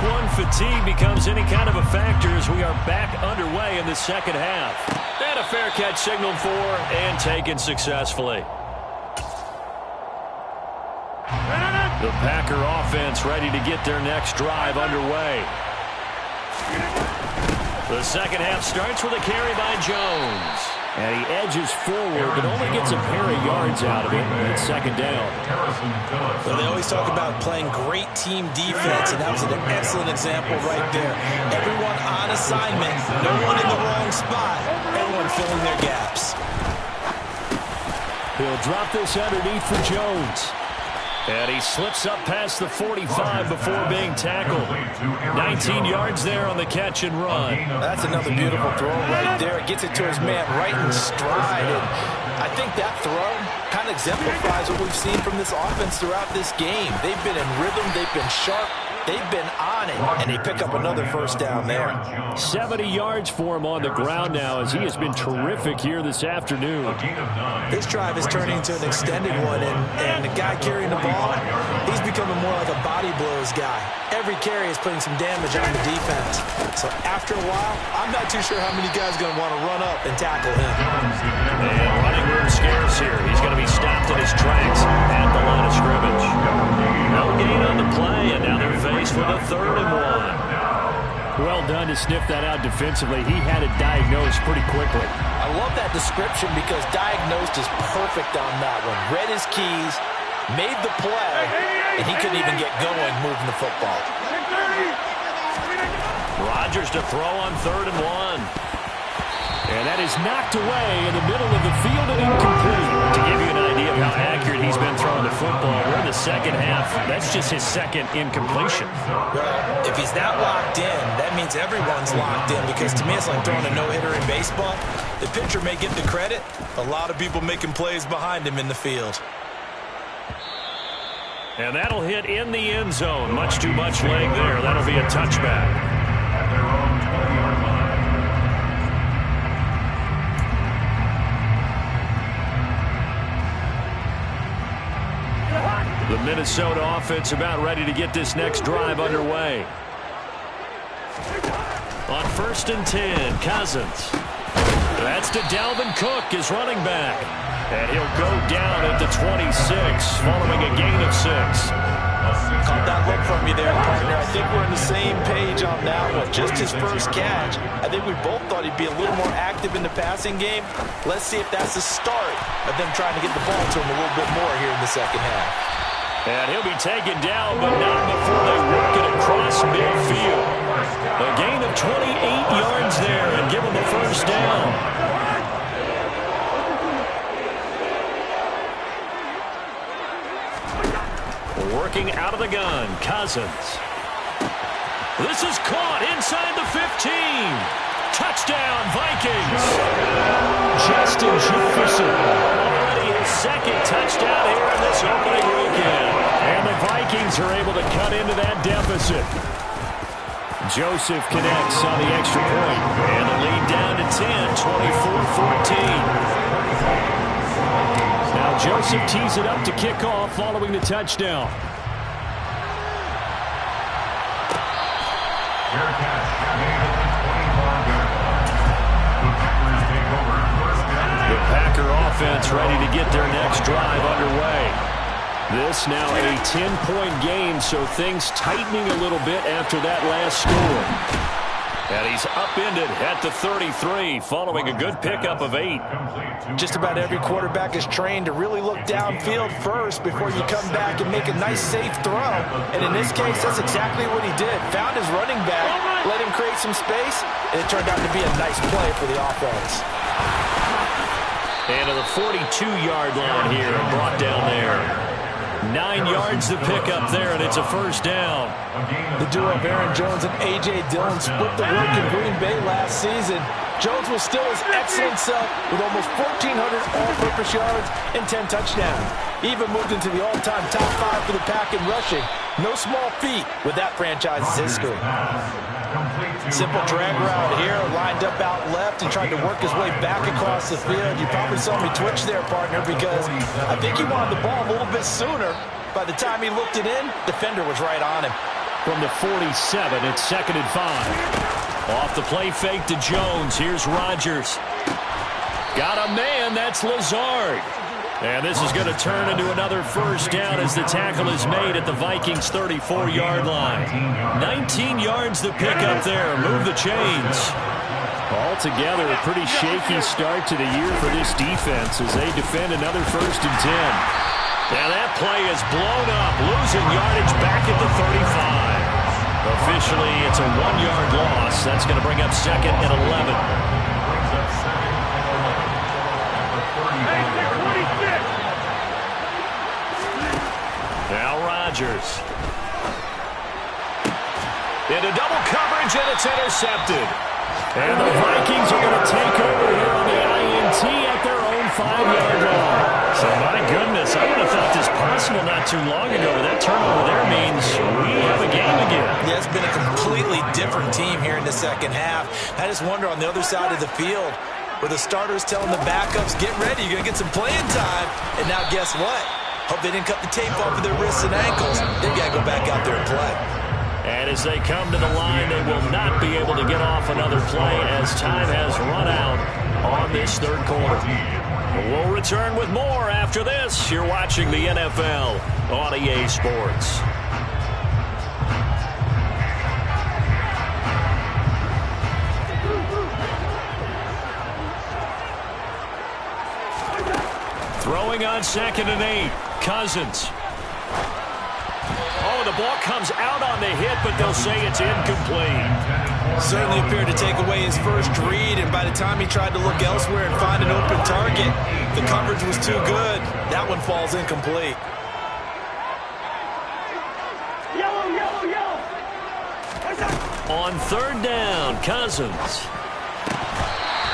one fatigue becomes any kind of a factor as we are back underway in the second half. And a fair catch signaled for and taken successfully. The Packer offense ready to get their next drive underway. The second half starts with a carry by Jones. And he edges forward, but only gets a pair of yards out of it. And it's second down. Well, they always talk about playing great team defense, and that was an excellent example right there. Everyone on assignment, no one in the wrong spot, everyone filling their gaps. He'll drop this underneath for Jones. And he slips up past the 45 before being tackled. 19 yards there on the catch and run. That's another beautiful throw right there. It gets it to his man right in stride. And I think that throw kind of exemplifies what we've seen from this offense throughout this game. They've been in rhythm. They've been sharp. They've been on it, and they pick up another first down there. 70 yards for him on the ground now as he has been terrific here this afternoon. This drive is turning into an extended one, and the guy carrying the ball, he's becoming more like a body blows guy. Every carry is putting some damage on the defense. So after a while, I'm not too sure how many guys are going to want to run up and tackle him. And running room scarce here. He's going to be stopped in his tracks at the line of scrimmage. No gain on the play, and now they're faced with a 3rd and 1. Well done to sniff that out defensively. He had it diagnosed pretty quickly. I love that description because diagnosed is perfect on that one. Read his keys, made the play, and he couldn't even get going moving the football. Rodgers to throw on 3rd and 1. And that is knocked away in the middle of the field and incomplete. To give you an idea of how accurate he's been throwing the football, we're in the second half. That's just his second incompletion. Well, if he's that locked in, that means everyone's locked in, because to me it's like throwing a no-hitter in baseball. The pitcher may get the credit. A lot of people making plays behind him in the field. And that'll hit in the end zone. Much too much leg there. That'll be a touchback. The Minnesota offense about ready to get this next drive underway. On 1st and 10, Cousins. That's to Dalvin Cook, his running back. And he'll go down at the 26, following a gain of 6. Caught that look from you there, partner. I think we're on the same page on that one. Just his first catch. I think we both thought he'd be a little more active in the passing game. Let's see if that's the start of them trying to get the ball to him a little bit more here in the second half. And he'll be taken down, but not before they work it across midfield. A gain of 28 yards there and give him the first down. Working out of the gun, Cousins. This is caught inside the 15. Touchdown, Vikings. Justin Jefferson. Already his second touchdown here in this opening weekend. And the Vikings are able to cut into that deficit. Joseph connects on the extra point. And the lead down to 10, 24-14. Now Joseph tees it up to kick off following the touchdown. The Packer offense ready to get their next drive underway. This now a 10-point game, so things tightening a little bit after that last score. And he's upended at the 33 following a good pickup of 8. Just about every quarterback is trained to really look downfield first before you come back and make a nice, safe throw. And in this case, that's exactly what he did. Found his running back, let him create some space, and it turned out to be a nice play for the offense. And to the 42-yard line here, brought down there. 9 yards to pick up there, and it's a first down. The duo of Aaron Jones and A.J. Dillon split the work in Green Bay last season. Jones was still his excellent self with almost 1,400 all-purpose yards and 10 touchdowns. He even moved into the all-time top 5 for the Pack in rushing. No small feat with that franchise's history. Simple drag route here, lined up out left and tried to work his way back across the field. You probably saw me twitch there, partner, because I think he wanted the ball a little bit sooner. By the time he looked it in, defender was right on him. from the 47. It's 2nd and 5. Off the play fake to Jones. Here's Rodgers. Got a man. That's Lazard. And this is going to turn into another first down as the tackle is made at the Vikings' 34-yard line. 19 yards the pick up there. Move the chains. Altogether, a pretty shaky start to the year for this defense as they defend another 1st and 10. Now that play is blown up, losing yardage back at the 35. Officially, it's a 1-yard loss. That's going to bring up 2nd and 11. Now Rodgers. Into double coverage, and it's intercepted. And the Vikings are going to take over here on the INT at their own 5-yard line. So, my goodness, I would have thought this possible not too long ago. But that turnover there means we have a game again. Yeah, it's been a completely different team here in the second half. I just wonder on the other side of the field where the starters telling the backups, get ready, you're going to get some playing time. And now guess what? Hope they didn't cut the tape off of their wrists and ankles. They got to go back out there and play. And as they come to the line, they will not be able to get off another play as time has run out on this 3rd quarter. We'll return with more after this. You're watching the NFL on EA Sports. Throwing on 2nd and 8. Cousins. Oh, the ball comes out on the hit, but they'll say it's incomplete. Certainly appeared to take away his first read, and by the time he tried to look elsewhere and find an open target, the coverage was too good. That one falls incomplete. On 3rd down, Cousins.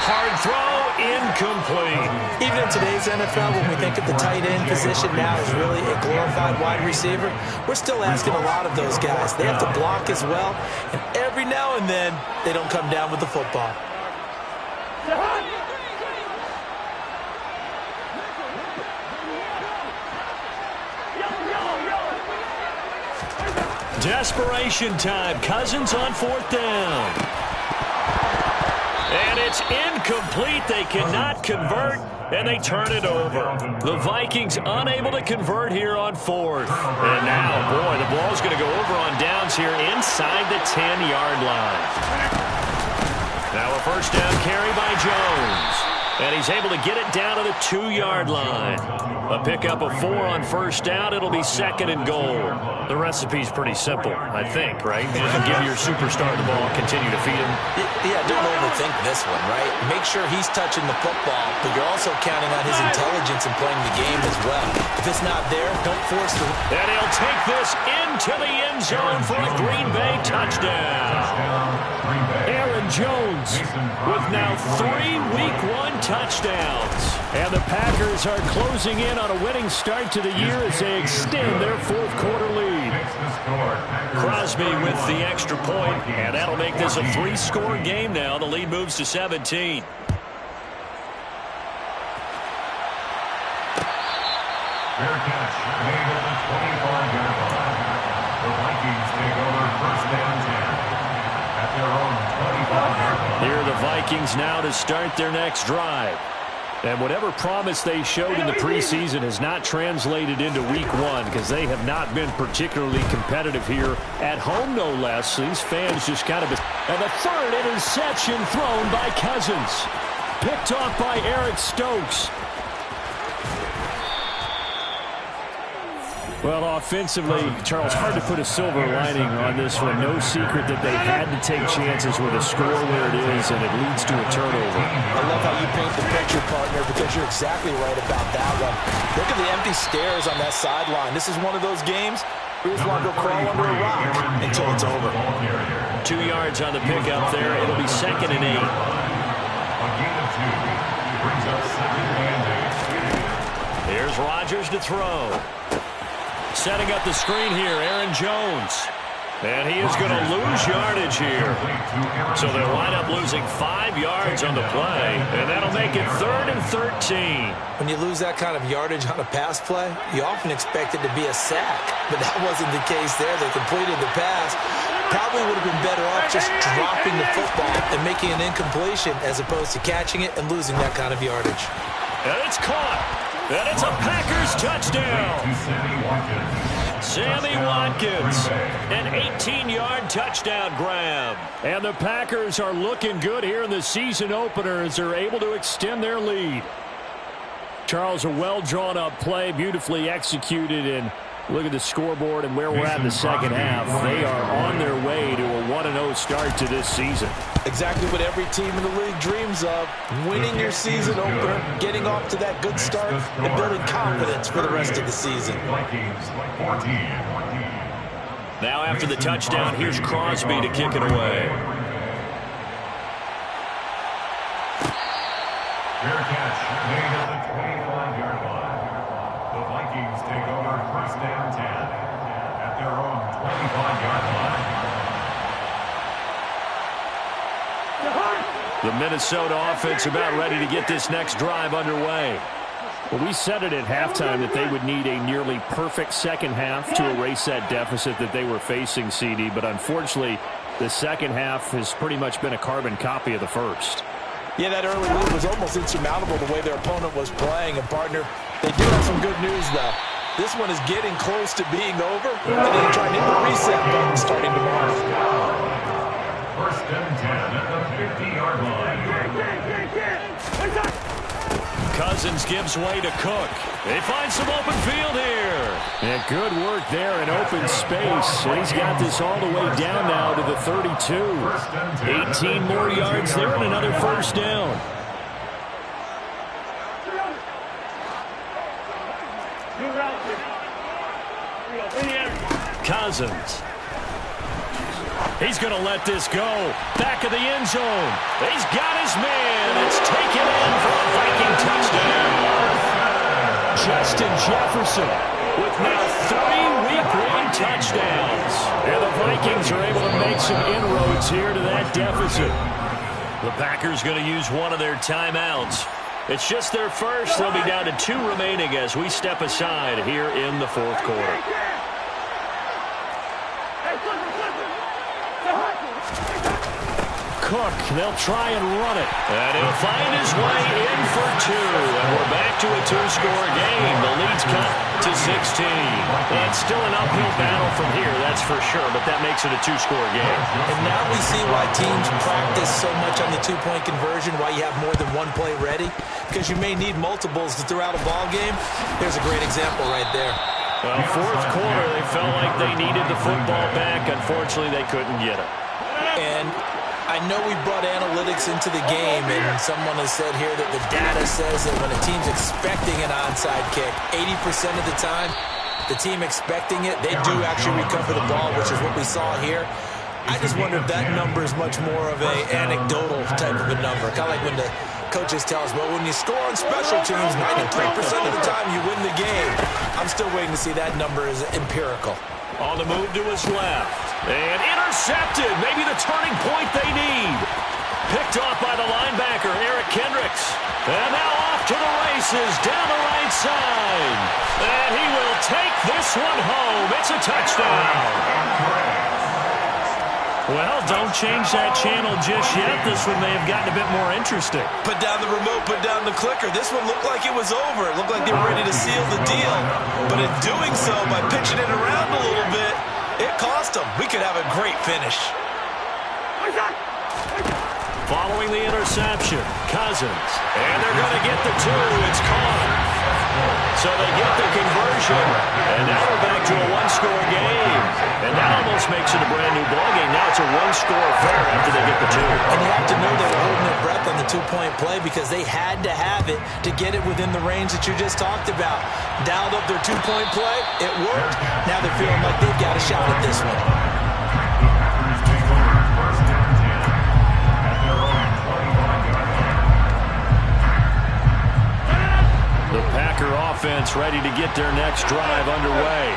Hard throw, incomplete. Even in today's NFL, when we think of the tight end position now as really a glorified wide receiver, we're still asking a lot of those guys. They have to block as well, and every now and then, they don't come down with the football. Desperation time. Cousins on 4th down. And it's incomplete. They cannot convert, and they turn it over. The Vikings unable to convert here on 4th. And now, boy, the ball's going to go over on downs here inside the 10-yard line. Now a 1st down carry by Jones. And he's able to get it down to the 2-yard line. A pickup of 4 on 1st down. It'll be 2nd and goal. The recipe's pretty simple, I think, right? Just give your superstar the ball, continue to feed him. Yeah, don't overthink this one, right? Make sure he's touching the football, but you're also counting on his intelligence in playing the game as well. If it's not there, don't force it. And he'll take this into the end zone for a Green Bay touchdown. Aaron Jones with now 3 Week 1 touchdowns. And the Packers are closing in on a winning start to the year as they extend their 4th quarter lead. Crosby with the extra point, and that'll make this a 3-score game now. The lead moves to 17. Fair catch made at the 25-yard line. The Vikings take over 1st and 10 at their own 25-yard line. Here are the Vikings now to start their next drive. And whatever promise they showed in the preseason has not translated into Week 1 because they have not been particularly competitive here at home, no less. These fans just kind of... And the 3rd interception thrown by Cousins. Picked off by Eric Stokes. Well, offensively, Charles, hard to put a silver lining on this one. No secret that they had to take chances with a score where it is, and it leads to a turnover. I love how you paint the picture, partner, because you're exactly right about that one. Look at the empty stairs on that sideline. This is one of those games where you just want to go crawl under a rock until it's over. 2 yards on the pickup there. It'll be 2nd and 8. A gain of 2 brings up 2nd and 8. Here's Rodgers to throw. Setting up the screen here, Aaron Jones. And he is going to lose yardage here. So they'll wind up losing 5 yards on the play, and that'll make it 3rd and 13. When you lose that kind of yardage on a pass play, you often expect it to be a sack, but that wasn't the case there. They completed the pass. Probably would have been better off just dropping the football and making an incompletion as opposed to catching it and losing that kind of yardage. And it's caught. And it's a Packers touchdown. Sammy Watkins, an 18-yard touchdown grab. And the Packers are looking good here in the season opener as they're able to extend their lead. Charles, a well-drawn-up play, beautifully executed, and look at the scoreboard and where we're at in the second half. They are on their way to a 1-0 start to this season. Exactly what every team in the league dreams of. Winning your season opener, getting off to that good start, and building confidence for the rest of the season. Now after the touchdown, here's Crosby to kick it away. Fair catch made at the 25-yard line. The Vikings take over 1st and 10 at their own 25-yard line. The Minnesota offense about ready to get this next drive underway. Well, we said it at halftime that they would need a nearly perfect second half to erase that deficit that they were facing, CD. But unfortunately, the second half has pretty much been a carbon copy of the first. Yeah, that early lead was almost insurmountable the way their opponent was playing. And, partner, they do have some good news, though. This one is getting close to being over, and then trying to hit the reset button starting tomorrow. 1st and 10 at the 50-yard line. Cousins gives way to Cook. They find some open field here. And good work there in open space. And he's got this all the way down now to the 32. 18 more yards there and another 1st down. Cousins. He's going to let this go. Back of the end zone. He's got his man. It's taken in for a Viking touchdown. Justin Jefferson with now 3 week-long touchdowns. And the Vikings are able to make some inroads here to that deficit. The Packers going to use one of their timeouts. It's just their first. They'll be down to 2 remaining as we step aside here in the 4th quarter. Cook, they'll try and run it. And he'll find his way in for 2. And we're back to a 2-score game. The lead's cut to 16. It's still an uphill battle from here, that's for sure, but that makes it a 2-score game. And now we see why teams practice so much on the 2-point conversion, why you have more than one play ready, because you may need multiples throughout a ball game. Here's a great example right there. Well, 4th quarter, they felt like they needed the football back. Unfortunately, they couldn't get it. And I know we brought analytics into the game, and someone has said here that the data says that when a team's expecting an onside kick, 80% of the time, the team expecting it, they do actually recover the ball, which is what we saw here. I just wonder if that number is much more of an anecdotal type of a number. Kind of like when the coaches tell us, well, when you score on special teams, 93% of the time you win the game. I'm still waiting to see that number is empirical. On the move to his left. And intercepted. Maybe the turning point they need. Picked off by the linebacker, Eric Kendricks. And now off to the races down the right side. And he will take this one home. It's a touchdown. Well, don't change that channel just yet. This one may have gotten a bit more interesting. Put down the remote, put down the clicker. This one looked like it was over. It looked like they were ready to seal the deal. But in doing so, by pitching it around a little bit, it cost them. We could have a great finish. Following the interception, Cousins. And they're going to get the 2. It's caught. So they get the conversion. And now we're back to a 1-score game. And that almost makes it a brand-new ballgame. Now it's a 1-score affair after they get the 2. And you have to know they were holding their breath on the 2-point play because they had to have it to get it within the range that you just talked about. Dialed up their 2-point play. It worked. Now they're feeling like they've got a shot at this one. The Packer offense ready to get their next drive underway.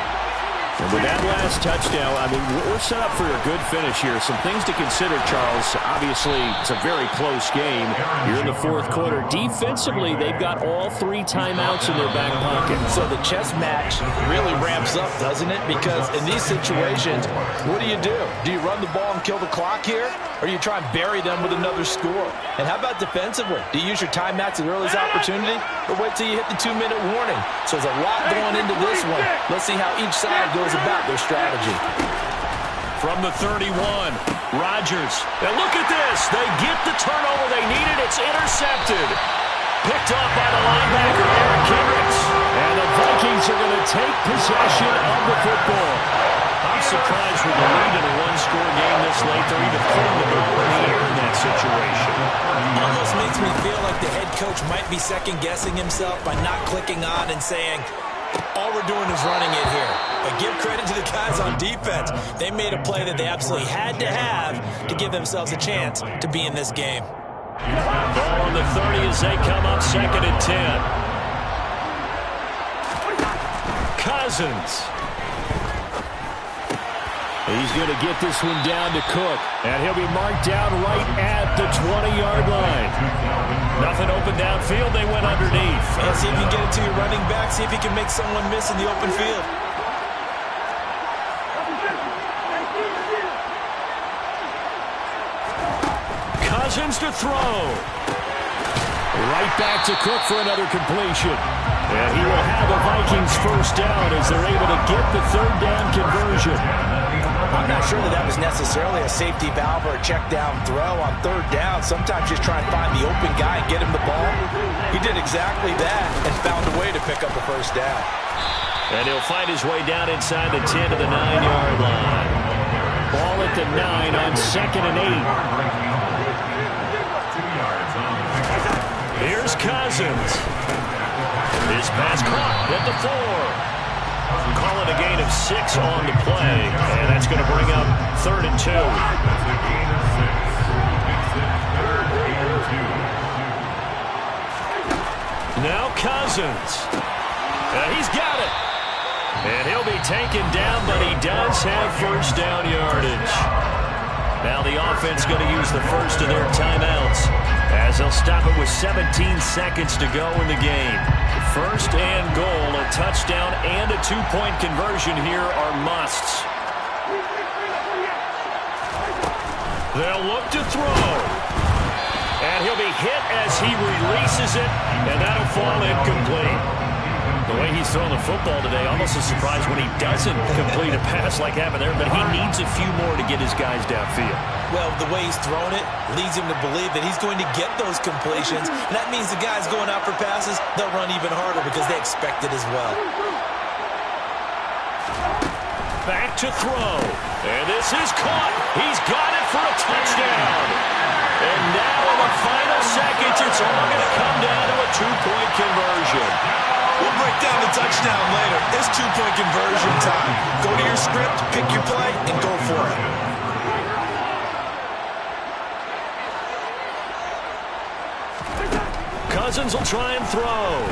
And with that last touchdown, I mean, we're set up for a good finish here. Some things to consider, Charles. Obviously, it's a very close game. You're in the fourth quarter. Defensively, they've got all 3 timeouts in their back pocket. So the chess match really ramps up, doesn't it? Because in these situations, what do? Do you run the ball and kill the clock here? Or do you try and bury them with another score? And how about defensively? Do you use your timeouts at earliest opportunity? Or wait till you hit the 2-minute warning? So there's a lot going into this one. Let's see how each side goes about their strategy. From the 31, Rodgers. And look at this. They get the turnover they needed. It's intercepted. Picked up by the linebacker, Eric Kendricks. And the Vikings are going to take possession of the football. I'm surprised with the lead in a one-score game this late. They're even putting the ball in the air in that situation. It almost makes me feel like the head coach might be second-guessing himself by not clicking on and saying, all we're doing is running it here. But give credit to the guys on defense. They made a play that they absolutely had to have to give themselves a chance to be in this game. Ball on the 30 as they come up 2nd and 10. Cousins. He's going to get this one down to Cook. And he'll be marked down right at the 20-yard line. Nothing open downfield. They went underneath. And see if you can get it to your running back. See if you can make someone miss in the open field. Cousins to throw. Right back to Cook for another completion. And he will have a Vikings first down as they're able to get the 3rd down conversion. I'm not sure that was necessarily a safety valve or a check down throw on 3rd down. Sometimes just try and find the open guy and get him the ball. He did exactly that and found a way to pick up a first down. And he'll find his way down inside the 10 to the 9-yard line. Ball at the 9 on 2nd and 8. Here's Cousins. His pass caught at the 4. Call it a gain of 6 on the play, and that's going to bring up 3rd and 2. Now Cousins. He's got it. And he'll be taken down, but he does have first down yardage. Now the offense going to use the first of their timeouts as they'll stop it with 17 seconds to go in the game. First and goal, a touchdown and a 2-point conversion here are musts. They'll look to throw. And he'll be hit as he releases it, and that'll fall incomplete. The way he's throwing the football today, almost a surprise when he doesn't complete a pass like happened there, but he needs a few more to get his guys downfield. Well, the way he's thrown it leads him to believe that he's going to get those completions. And that means the guys going out for passes, they'll run even harder because they expect it as well. Back to throw. And this is caught. He's got it for a touchdown. And now in the final seconds, it's all going to come down to a 2-point conversion. We'll break down the touchdown later. It's 2-point conversion time. Go to your script, pick your play, and go for it. Cousins will try and throw.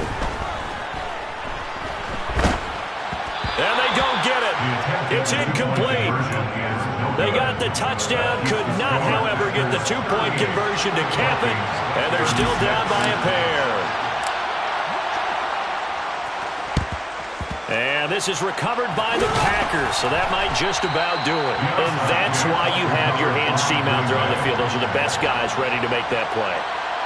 And they don't get it. It's incomplete. They got the touchdown, could not, however, get the 2-point conversion to cap it, and they're still down by a pair. And this is recovered by the Packers, so that might just about do it. And that's why you have your hands team out there on the field. Those are the best guys ready to make that play.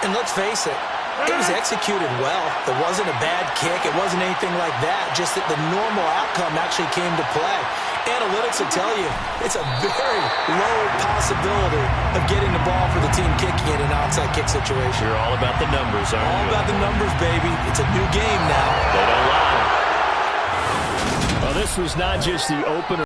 And let's face it, it was executed well. It wasn't a bad kick. It wasn't anything like that. Just that the normal outcome actually came to play. Analytics will tell you it's a very low possibility of getting the ball for the team kicking it in an onside kick situation. You're all about the numbers, aren't you? All about the numbers, baby. It's a new game now. They don't lie. Well, this was not just the opener.